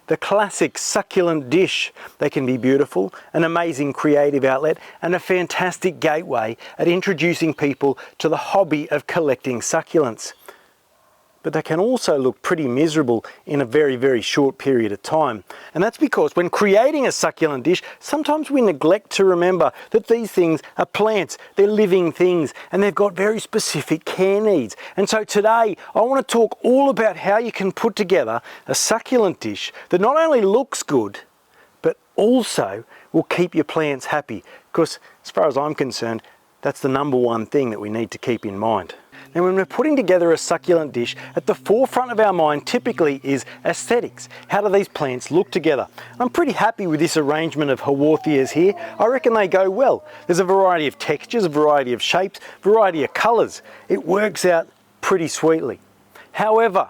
The classic succulent dish. They can be beautiful, an amazing creative outlet, and a fantastic gateway at introducing people to the hobby of collecting succulents. But they can also look pretty miserable in a very, very short period of time. And that's because when creating a succulent dish, sometimes we neglect to remember that these things are plants, they're living things, and they've got very specific care needs. And so today, I want to talk all about how you can put together a succulent dish that not only looks good, but also will keep your plants happy. Because as far as I'm concerned, that's the number one thing that we need to keep in mind. Now, when we're putting together a succulent dish, at the forefront of our mind typically is aesthetics. How do these plants look together? I'm pretty happy with this arrangement of Haworthias here. I reckon they go well. There's a variety of textures, a variety of shapes, variety of colours. It works out pretty sweetly. However,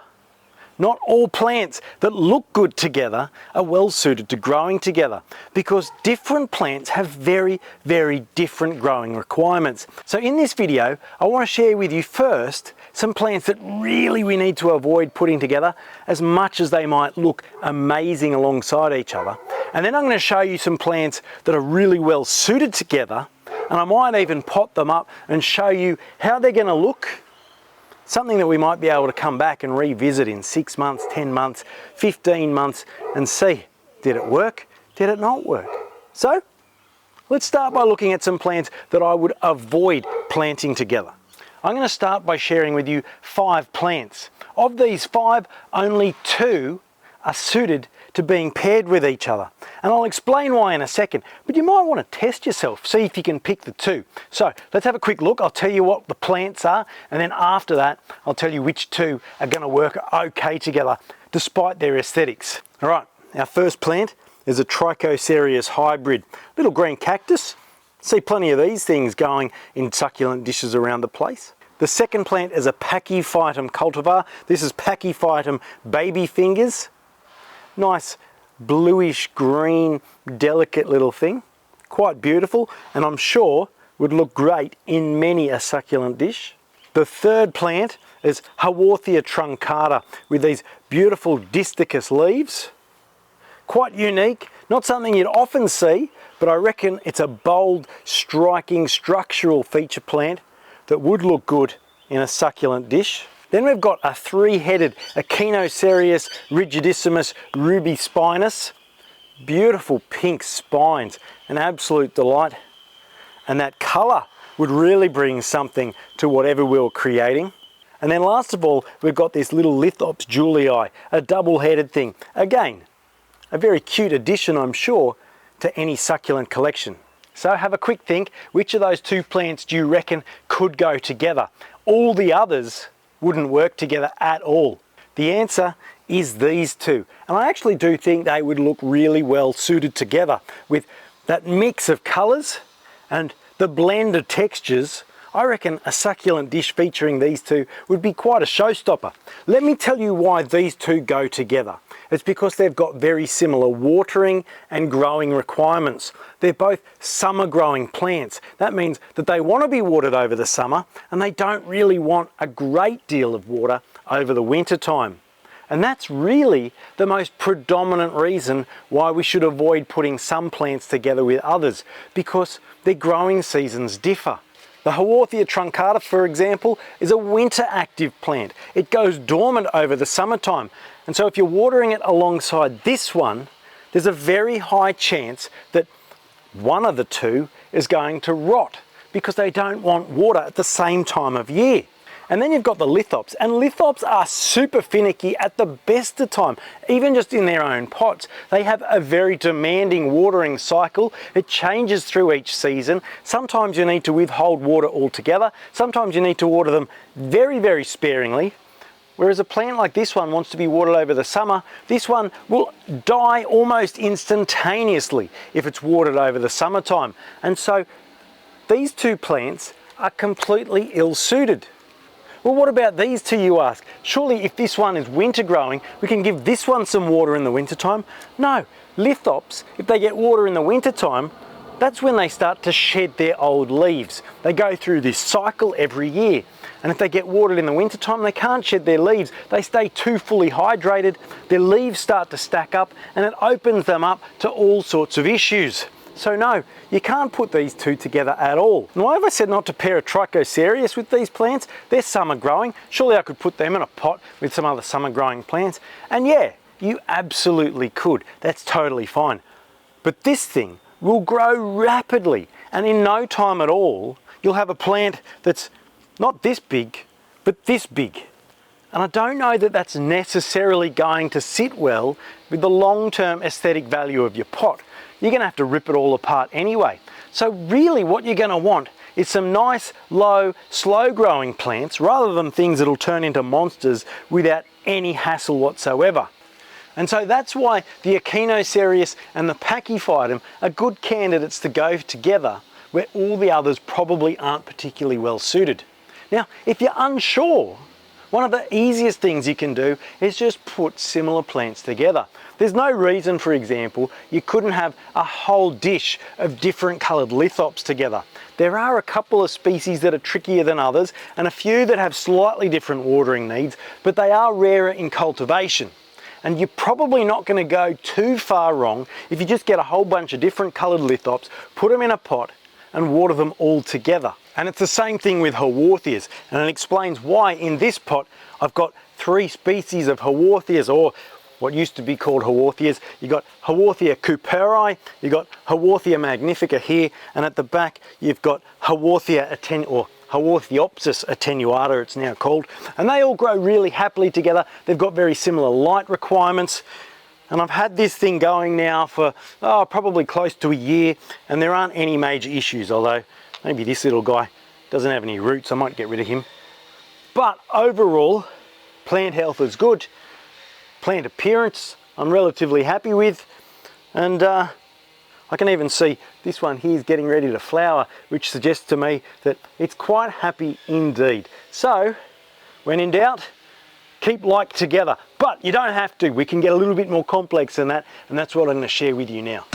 not all plants that look good together are well suited to growing together, because different plants have very, very different growing requirements. So in this video, I want to share with you first some plants that really we need to avoid putting together, as much as they might look amazing alongside each other. And then I'm going to show you some plants that are really well suited together, and I might even pot them up and show you how they're going to look. Something that we might be able to come back and revisit in 6 months, 10 months, 15 months and see, did it work? Did it not work? So let's start by looking at some plants that I would avoid planting together. I'm going to start by sharing with you 5 plants. Of these 5, only 2 are suited to being paired with each other. And I'll explain why in a second, but you might want to test yourself, see if you can pick the 2. So let's have a quick look. I'll tell you what the plants are, and then after that, I'll tell you which 2 are going to work okay together, despite their aesthetics. All right, our first plant is a Trichocereus hybrid, little green cactus. See plenty of these things going in succulent dishes around the place. The second plant is a Pachyphytum cultivar. This is Pachyphytum baby fingers. Nice bluish green, delicate little thing. Quite beautiful, and I'm sure would look great in many a succulent dish. The third plant is Haworthia truncata with these beautiful disticus leaves. Quite unique, not something you'd often see, but I reckon it's a bold, striking structural feature plant that would look good in a succulent dish. Then we've got a 3-headed Echinocereus rigidissimus rubispinus. Beautiful pink spines, an absolute delight. And that colour would really bring something to whatever we were creating. And then last of all, we've got this little Lithops julii, a double-headed thing. Again, a very cute addition, I'm sure, to any succulent collection. So have a quick think, which of those 2 plants do you reckon could go together? All the others wouldn't work together at all. The answer is these 2. And I actually do think they would look really well suited together with that mix of colours and the blend of textures. I reckon a succulent dish featuring these 2 would be quite a showstopper. Let me tell you why these 2 go together. It's because they've got very similar watering and growing requirements. They're both summer growing plants. That means that they want to be watered over the summer, and they don't really want a great deal of water over the winter time. And that's really the most predominant reason why we should avoid putting some plants together with others, because their growing seasons differ. The Haworthia truncata, for example, is a winter active plant. It goes dormant over the summertime. And so if you're watering it alongside this one, there's a very high chance that one of the 2 is going to rot because they don't want water at the same time of year. And then you've got the Lithops, and Lithops are super finicky at the best of time, even just in their own pots. They have a very demanding watering cycle. It changes through each season. Sometimes you need to withhold water altogether. Sometimes you need to water them very, very sparingly. Whereas a plant like this one wants to be watered over the summer, this one will die almost instantaneously if it's watered over the summertime. And so these 2 plants are completely ill-suited. Well, what about these 2, you ask? Surely if this one is winter growing, we can give this one some water in the wintertime? No, Lithops, if they get water in the wintertime, that's when they start to shed their old leaves. They go through this cycle every year. And if they get watered in the wintertime, they can't shed their leaves. They stay too fully hydrated, their leaves start to stack up, and it opens them up to all sorts of issues. So no, you can't put these two together at all. And why have I said not to pair a Trichocereus with these plants? They're summer growing. Surely I could put them in a pot with some other summer growing plants. And yeah, you absolutely could. That's totally fine. But this thing will grow rapidly, and in no time at all, you'll have a plant that's not this big, but this big. And I don't know that that's necessarily going to sit well with the long-term aesthetic value of your pot. You're going to have to rip it all apart anyway. So really what you're going to want is some nice, low, slow-growing plants rather than things that'll turn into monsters without any hassle whatsoever. And so that's why the Echinocereus and the Pachyphytum are good candidates to go together where all the others probably aren't particularly well suited. Now, if you're unsure, one of the easiest things you can do is just put similar plants together. There's no reason, for example, you couldn't have a whole dish of different coloured lithops together. There are a couple of species that are trickier than others and a few that have slightly different watering needs, but they are rarer in cultivation. And you're probably not going to go too far wrong if you just get a whole bunch of different coloured lithops, put them in a pot and water them all together. And it's the same thing with Haworthias, and it explains why in this pot I've got 3 species of Haworthias, or what used to be called Haworthias. You've got Haworthia cooperi, you've got Haworthia magnifica here, and at the back you've got Haworthia or Haworthiopsis attenuata it's now called, and they all grow really happily together. They've got very similar light requirements, and I've had this thing going now for probably close to a year, and there aren't any major issues, although maybe this little guy doesn't have any roots. I might get rid of him. But overall, plant health is good. Plant appearance I'm relatively happy with, and I can even see this one here is getting ready to flower, which suggests to me that it's quite happy indeed. So when in doubt, keep like together, but you don't have to. We can get a little bit more complex than that, and that's what I'm going to share with you now.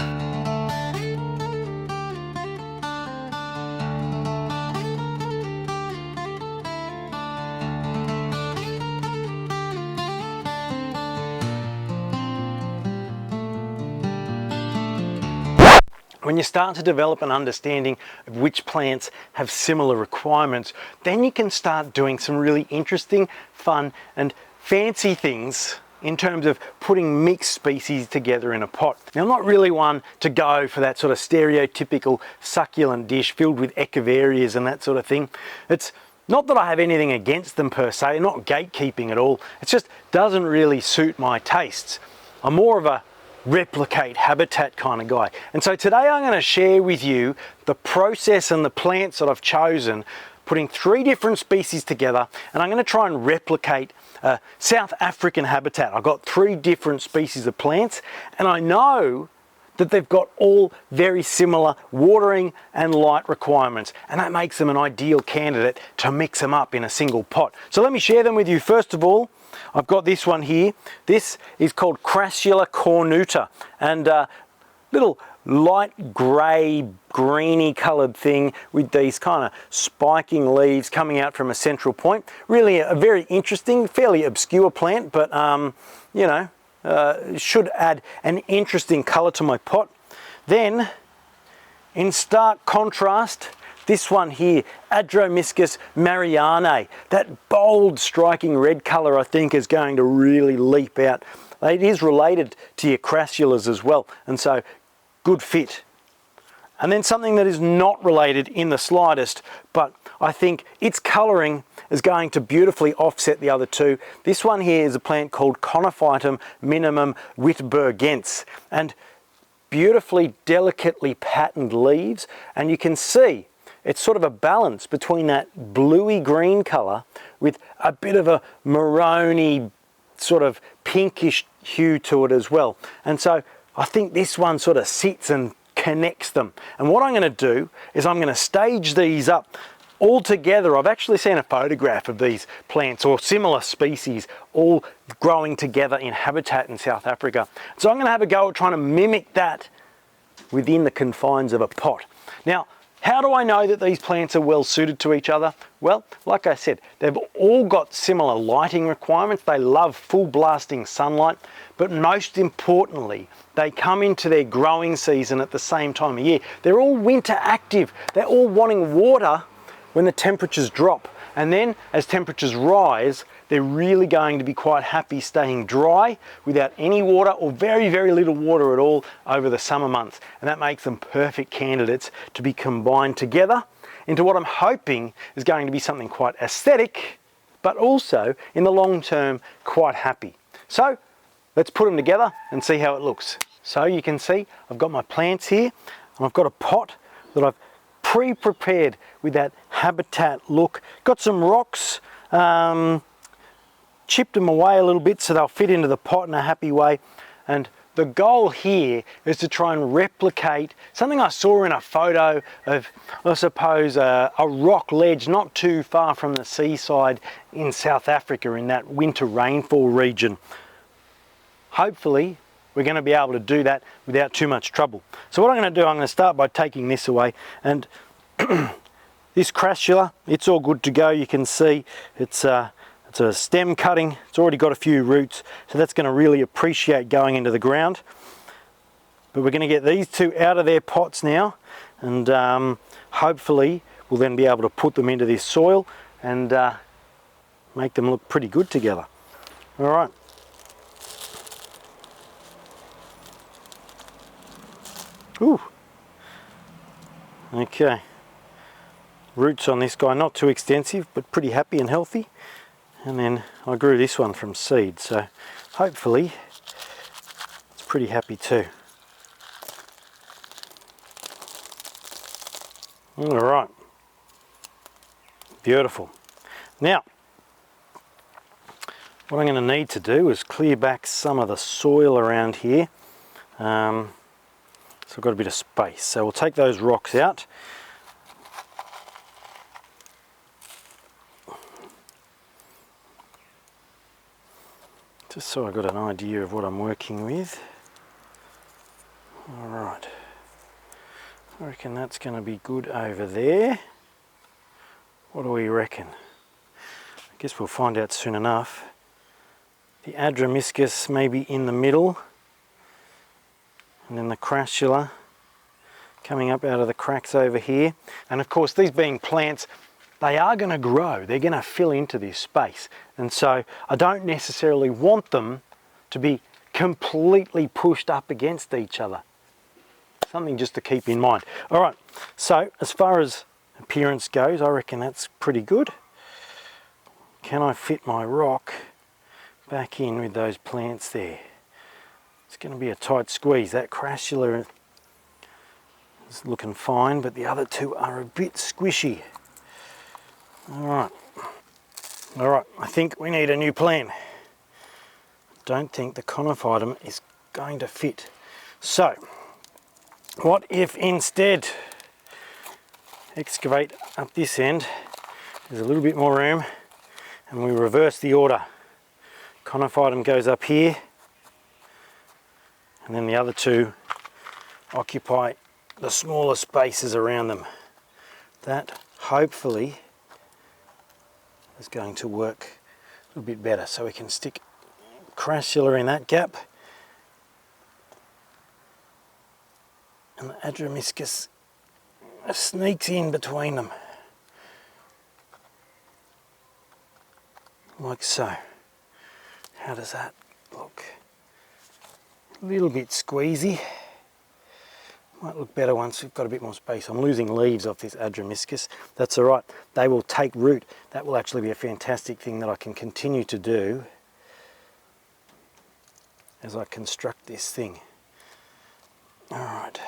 When you start to develop an understanding of which plants have similar requirements, then you can start doing some really interesting, fun and fancy things in terms of putting mixed species together in a pot. Now, I'm not really one to go for that sort of stereotypical succulent dish filled with echeverias and that sort of thing. It's not that I have anything against them per se, not gatekeeping at all. It just doesn't really suit my tastes. I'm more of a replicate habitat kind of guy. And so today I'm going to share with you the process and the plants that I've chosen, putting 3 different species together, and I'm going to try and replicate South African habitat. I've got 3 different species of plants, and I know that they've got all very similar watering and light requirements, and that makes them an ideal candidate to mix them up in a single pot. So let me share them with you. First of all, I've got this one here. This is called Crassula cornuta, and little light grey, greeny coloured thing with these kind of spiking leaves coming out from a central point. Really a very interesting, fairly obscure plant, but you know, should add an interesting colour to my pot. Then, in stark contrast, this one here, Adromischus marianae. That bold, striking red colour I think is going to really leap out. It is related to your Crassulas as well, and so good fit. And then something that is not related in the slightest, but I think its colouring is going to beautifully offset the other 2. This one here is a plant called Conophytum minimum Whitburgense, and beautifully, delicately patterned leaves, and you can see it's sort of a balance between that bluey green colour with a bit of a maroony sort of pinkish hue to it as well. And so I think this one sort of sits and connects them. And what I'm going to do is I'm going to stage these up all together. I've actually seen a photograph of these plants or similar species all growing together in habitat in South Africa. So I'm going to have a go at trying to mimic that within the confines of a pot. Now, How do I know that these plants are well suited to each other? Well, like I said, they've all got similar lighting requirements. They love full blasting sunlight, but most importantly, they come into their growing season at the same time of year. They're all winter active. They're all wanting water when the temperatures drop. And then as temperatures rise, they're really going to be quite happy staying dry without any water or very, very little water at all over the summer months. And that makes them perfect candidates to be combined together into what I'm hoping is going to be something quite aesthetic, but also in the long term, quite happy. So let's put them together and see how it looks. So you can see I've got my plants here and I've got a pot that I've pre-prepared with that habitat look. Got some rocks, chipped them away a little bit so they'll fit into the pot in a happy way. And the goal here is to try and replicate something I saw in a photo of, I suppose, a rock ledge not too far from the seaside in South Africa in that winter rainfall region. Hopefully we're going to be able to do that without too much trouble. So what I'm going to do, I'm going to start by taking this away, and this Crassula, it's all good to go. You can see it's a stem cutting. It's already got a few roots, so that's going to really appreciate going into the ground. But we're going to get these two out of their pots now, and hopefully we'll then be able to put them into this soil and make them look pretty good together. All right. Ooh. Okay. Roots on this guy, not too extensive, but pretty happy and healthy. And then I grew this one from seed, so hopefully it's pretty happy too. All right. Beautiful. Now, what I'm going to need to do is clear back some of the soil around here. So I've got a bit of space. So we'll take those rocks out. Just so I've got an idea of what I'm working with. All right. I reckon that's going to be good over there. What do we reckon? I guess we'll find out soon enough. The Adromischus maybe in the middle. And then the Crassula coming up out of the cracks over here. And of course, these being plants, they are going to grow. They're going to fill into this space. And so I don't necessarily want them to be completely pushed up against each other. Something just to keep in mind. All right, so as far as appearance goes, I reckon that's pretty good. Can I fit my rock back in with those plants there? It's going to be a tight squeeze. That Crassula is looking fine, but the other two are a bit squishy. All right, I think we need a new plan. Don't think the Conophytum is going to fit. So, what if instead excavate up this end, there's a little bit more room, and we reverse the order. Conophytum goes up here, and then the other two occupy the smaller spaces around them. That hopefully is going to work a little bit better. So we can stick Crassula in that gap, and the Adromischus sneaks in between them, like so. How does that look? A little bit squeezy. Might look better once we've got a bit more space. I'm losing leaves off this Adromischus. That's all right. They will take root. That will actually be a fantastic thing that I can continue to do as I construct this thing. All right.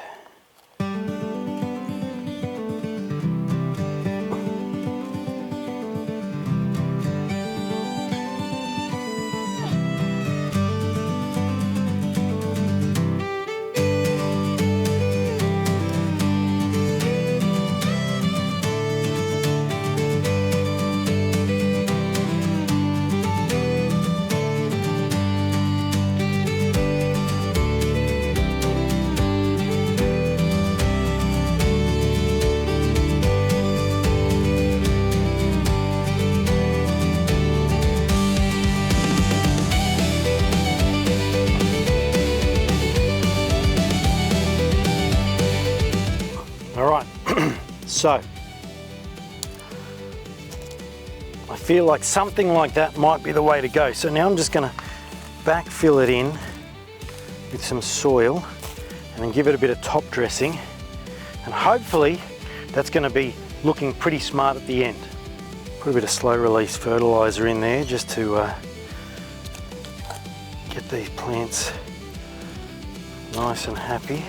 So I feel like something like that might be the way to go. So now I'm just going to backfill it in with some soil and then give it a bit of top dressing, and hopefully that's going to be looking pretty smart at the end. Put a bit of slow release fertilizer in there just to get these plants nice and happy.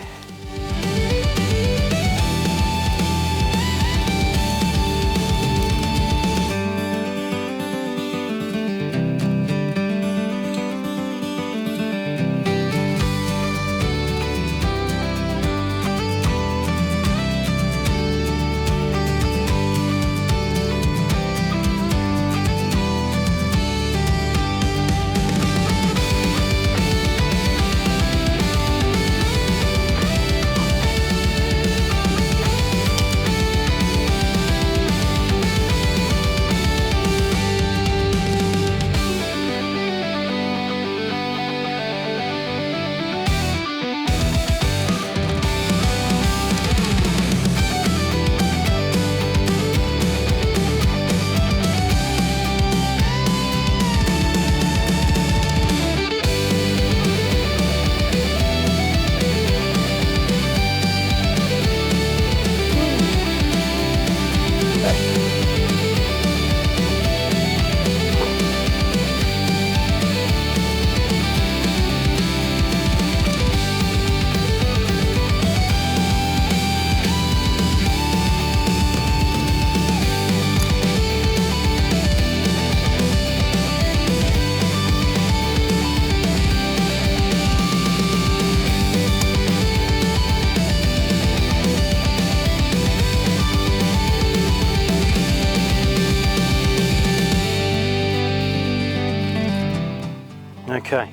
Okay,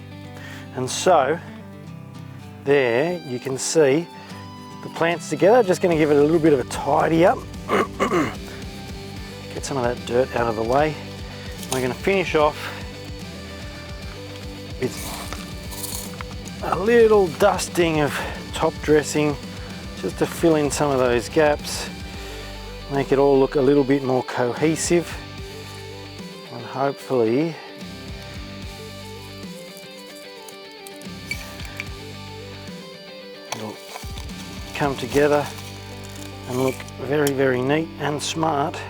and so there you can see the plants together. Just going to give it a little bit of a tidy up, get some of that dirt out of the way. We're going to finish off with a little dusting of top dressing just to fill in some of those gaps, make it all look a little bit more cohesive, and hopefully it'll come together and look very, very neat and smart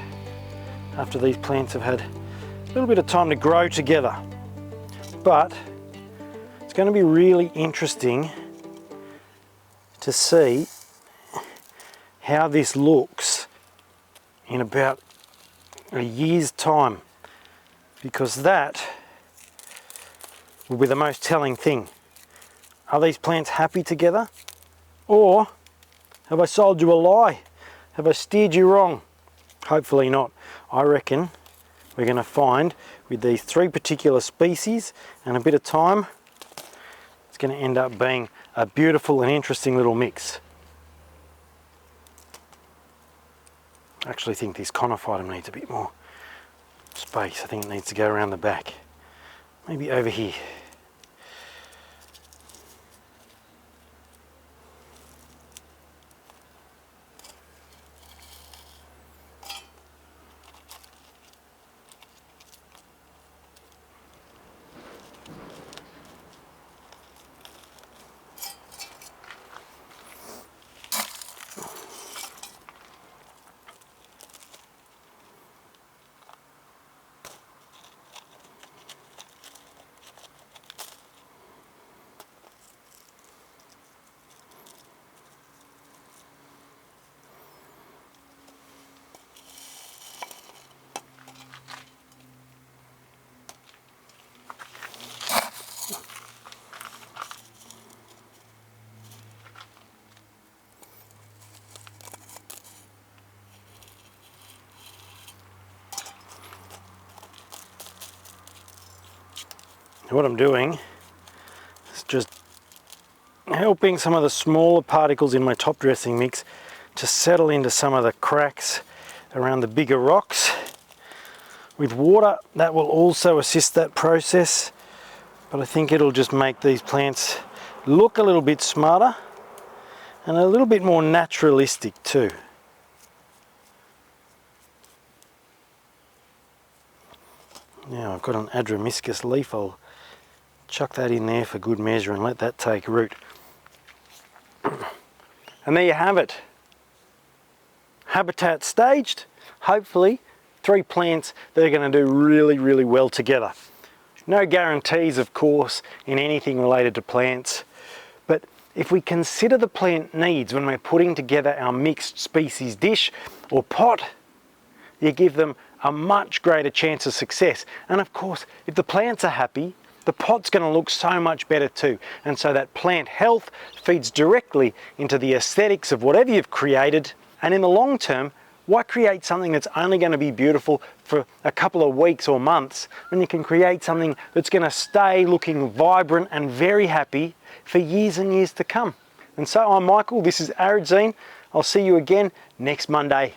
after these plants have had a little bit of time to grow together. But it's going to be really interesting to see how this looks in about a year's time, because that will be the most telling thing. Are these plants happy together, or have I sold you a lie? Have I steered you wrong? Hopefully not. I reckon we're going to find with these three particular species and a bit of time, it's going to end up being a beautiful and interesting little mix. I actually think this Conophytum needs a bit more space. I think it needs to go around the back. Maybe over here. What I'm doing is just helping some of the smaller particles in my top dressing mix to settle into some of the cracks around the bigger rocks. With water, that will also assist that process, but I think it'll just make these plants look a little bit smarter and a little bit more naturalistic too. Now I've got an Adromischus leaf. I'll chuck that in there for good measure and let that take root. And there you have it. Habitat staged. Hopefully 3 plants that are going to do really, really well together. No guarantees, of course, in anything related to plants, but if we consider the plant needs when we're putting together our mixed species dish or pot, you give them a much greater chance of success. And of course, if the plants are happy, the pot's going to look so much better too. And so that plant health feeds directly into the aesthetics of whatever you've created. And in the long term, why create something that's only going to be beautiful for a couple of weeks or months when you can create something that's going to stay looking vibrant and very happy for years and years to come? And so I'm Michael, this is Arid Zine. I'll see you again next Monday.